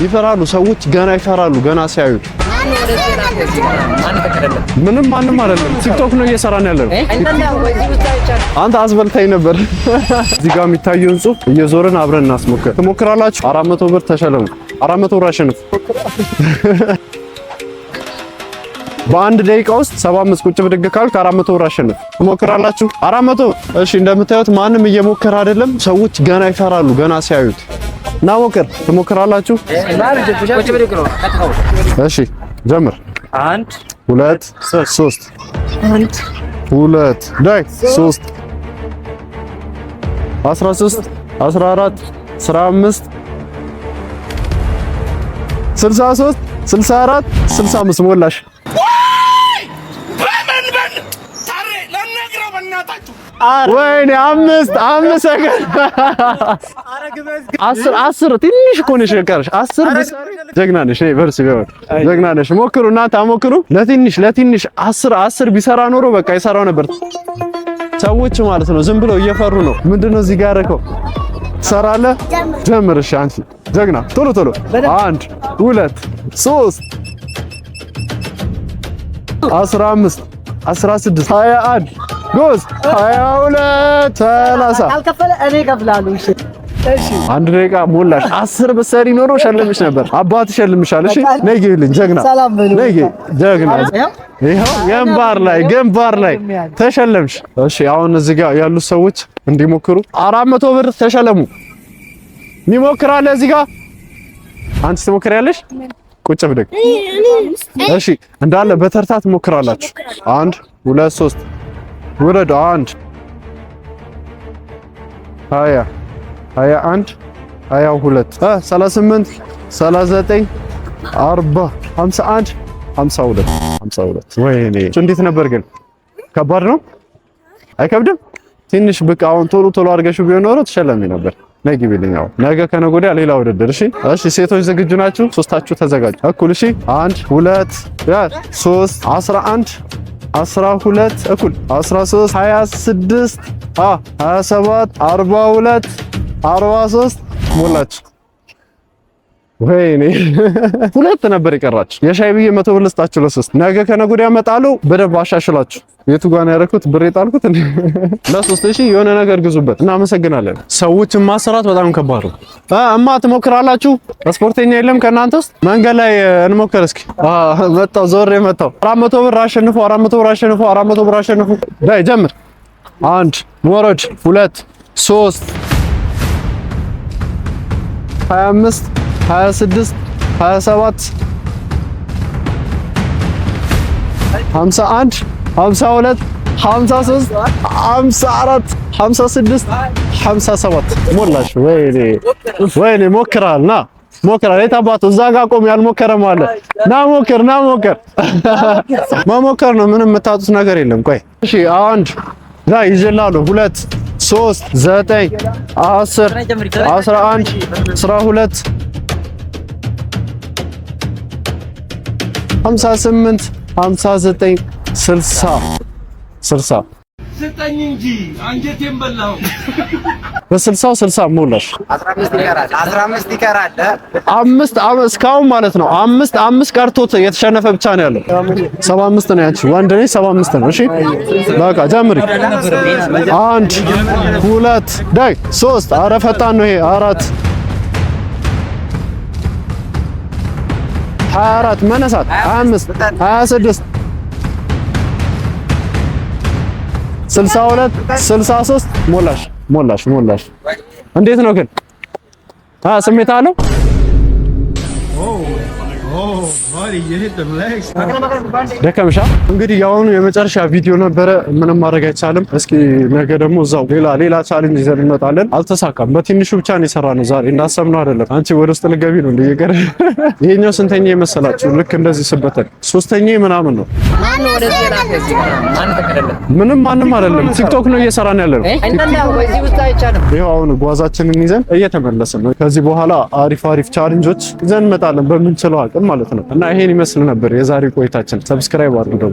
ይፈራሉ ሰዎች ገና ይፈራሉ ገና ሲያዩ ማንም አይደለም ቲክቶክ ነው እየሰራን ያለው አንተ አስበልታይ ነበር እዚህ ጋር የሚታየውን ጽሁፍ እየዞርን አብረን እናስሞክር ትሞክራላችሁ 400 ብር ተሸለሙ 400 ብር አሸንፍ በአንድ ደቂቃ ውስጥ 75 ቁጭ ብድግ ካልክ 400 ብር አሸንፍ ትሞክራላችሁ 400 እሺ እንደምታዩት ማንም እየሞከረ አይደለም ሰዎች ገና ይፈራሉ ገና ሲያዩት ና ሞክር ትሞክራላችሁ እሺ ጀምር 1 2 3 1 2 ዳይ 3 13 14 15 63 64 65 ሞላሽ ወይኔ 5 ሰከንድ 10 ትንሽ እኮ ነሽ ቀርሽ 10 ጀግና ነሽ ቨርስ ቢሆን ጀግና ነሽ ሞክሩ እናንተ ሞክሩ ለትንሽ 10 ቢሰራ ኖሮ በቃ ይሰራው ነበር ሰዎች ማለት ነው ዝም ብለው እየፈሩ ነው ምንድነው እዚህ ጋር ያረከው ትሰራለህ ጀምር እሺ አንቺ ጀግና ቶሎ 1 2 3 15 16 21 ጎዝ 22 30 አልከፈለ እኔ እከፍላለሁ እሺ አንድ ደቂቃ ሞላሽ 10 በሰሪ ኖሮ ሸልምሽ ነበር አባት ሸልምሻል እሺ ነይ ግቢልኝ ጀግና ነይ ጀግና ይሄው ግንባር ላይ ተሸለምሽ እሺ አሁን እዚህ ጋር ያሉ ሰዎች እንዲሞክሩ 400 ብር ተሸለሙ ሚሞክራለ እዚህ ጋር አንቺ ትሞክሪያለሽ ቁጭ ብድግ እሺ እንዳለ በተርታ ትሞክራላችሁ 1 2 3 ወረድ 1 20 21 22 38 39 40 51 52 ወይኔ እንዴት ነበር ግን ከባድ ነው አይከብድም ትንሽ በቃ አሁን ቶሎ አድርገሽው ቢሆን ኖሮ ተሸለሚ ነበር ነግቢልኛው ነገ ከነገ ወዲያ ሌላ ውድድር እሺ ሴቶች ዝግጁ ናችሁ ሶስታችሁ ተዘጋጁ እኩል እሺ 1 2 3 11 12 እኩል 13 26 27 42 43 ሞላችሁ ወይኔ ሁለት ነበር የቀራችሁ የሻይ ብዬ 100 ብር ልስጣችሁ ለሶስት ነገ ከነገ ወዲያ እመጣለሁ በደንብ አሻሽላችሁ የቱ ጋር ነው ያደረኩት ብር የጣልኩት ለሶስት እሺ የሆነ ነገር ግዙበት እናመሰግናለን ሰዎችን ማሰራት በጣም ከባድ ነው እማ ትሞክራላችሁ ስፖርተኛ የለም ከእናንተ ውስጥ መንገድ ላይ እንሞክር እስኪ መጣው ዞሬ መጣው 400 ብር አሸንፉ 400 ብር አሸንፉ ዳይ ጀምር 1 ሞሮድ 2 3 25 26 27 51 52 53 54 56 57 ሞላሽ ወይኔ ሞክራልና ሞክራል የታባቱ እዛ ጋር ቆም ያልሞከረ ማለት ና ሞክር መሞከር ነው ምንም የምታጡት ነገር የለም ቆይ እሺ አንድ ላይ ይዘላሉ 2 3 9 10 11 12 58 59 60 ስጠኝ እንጂ አንጀቴን በላው በ60 ሞላሽ 15 ይቀራል 5 እስካሁን ማለት ነው 5 ቀርቶት የተሸነፈ ብቻ ነው ያለው 75 ነው ያቺ ወንድ ነኝ 75 ነው እሺ በቃ ጀምሪ 1 2 ዳይ 3 አረ ፈጣን ነው ይሄ 4 24 መነሳት 25 26 62 63 ሞላሽ እንዴት ነው ግን ስሜት አለው ደከምሻ እንግዲህ ያሁኑ የመጨረሻ ቪዲዮ ነበረ ምንም ማድረግ አይቻልም እስኪ ነገ ደግሞ እዛው ሌላ ቻሌንጅ ይዘን እንመጣለን አልተሳካም በትንሹ ብቻ ነው የሰራነው ዛሬ እንዳሰብነው አይደለም አንቺ ወደ ውስጥ ልገቢ ነው እንደየቀረ ይሄኛው ስንተኛ የመሰላችሁ ልክ እንደዚህ ስበተን ሶስተኛ ምናምን ነው ማንም አይደለም ቲክቶክ ነው እየሰራን ያለነው ይሄው አሁን ጓዛችንን ይዘን እየተመለስን ነው ከዚህ በኋላ አሪፍ ቻሌንጆች ይዘን እንመጣለን በምንችለው አቅም ማለት ነው እና ይሄን ይመስል ነበር የዛሬ ቆይታችን ሰብስክራይብ አድርጉ